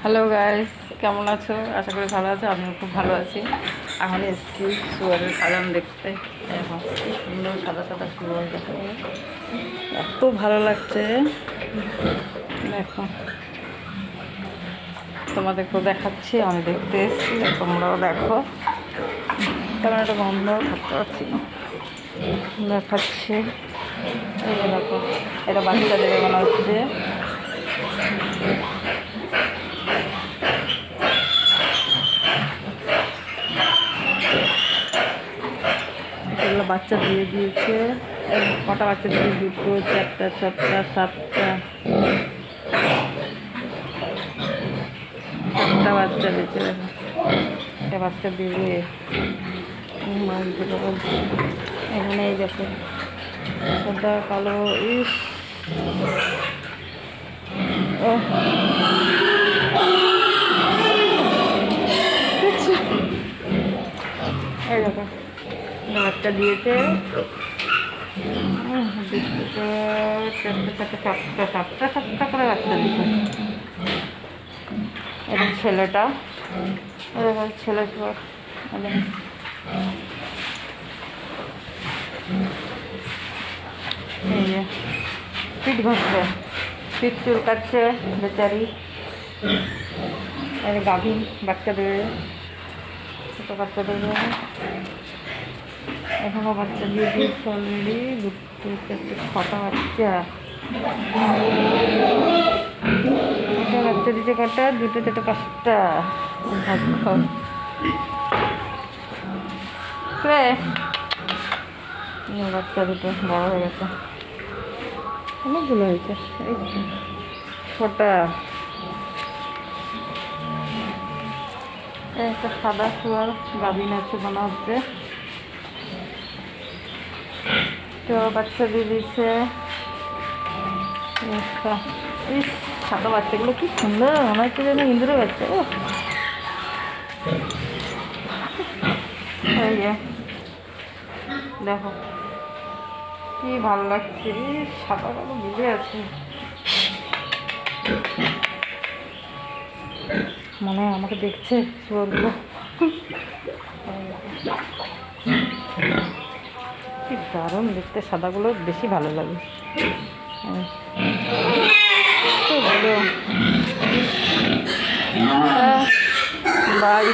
Hello guys, কেমন আছো? আশা করি ভালো আছো। আমিও খুব ভালো আছি। এখন এসেছি শুয়ারের সাজান দেখতে। এখন কি সুন্দর সাদা সাদা শুয়ার, দেখো এত ভালো লাগছে। দেখো, তোমাদেরকেও দেখাচ্ছি। আমি দেখতে এসেছি, তোমরাও দেখো। তেমন একটা গন্ধ থাকতে পারছি না, দেখাচ্ছি। এই যে দেখো, এটা বাচ্চাদের মনে হচ্ছে। এগুলো বাচ্চা দিয়ে দিয়েছে। কটা বাচ্চা দিয়ে? দুটো, চারটা, চারটা, সাতটা, সাতটা বাচ্চা দিয়েছে। দেখো, একটা বাচ্চা দিবে। এখানে এই দেখো, সাদা কালো। ইস, এই দেখো, বাচ্চা দিয়েছে। দুটো, চারটে, চারটে, সাতটা, সাতটা, সাতটা করে বাচ্চা দিচ্ছে। এটা ছেলেটা, দেখো ছেলে সব। এই যে পিঠ ঘষছে, পিঠ চুল কাটছে বেচারি। এই গাভীন বাচ্চা দেবে, ছোটো বাচ্চা দেবে। এখনও বাচ্চা দিয়ে দিয়েছে অলরেডি। দুটো, চারটে, ছটা বাচ্চা। একটা বাচ্চা দিতে কটা? দুটো, চারটে, পাঁচটা। বাচ্চা দুটো বড় হয়ে গেছে, অনেকগুলো হয়েছে। এই ছটা। একটা সাদা শুয়ার গাভিন আছে মনে হচ্ছে, তো বাচ্চা দিয়ে দিচ্ছে। ইস, সাদা বাচ্চাগুলো কি সুন্দর, মনে হচ্ছে যেন ইঁদুরের বাচ্চা। ও এই যে দেখো, কি ভালো লাগছে। সাদা কালো মিলে আছে, মনে হয় আমাকে দেখছে শুয়ারগুলো। কি দারুণ দেখতে, সাদাগুলো বেশি ভালো লাগে। বাই।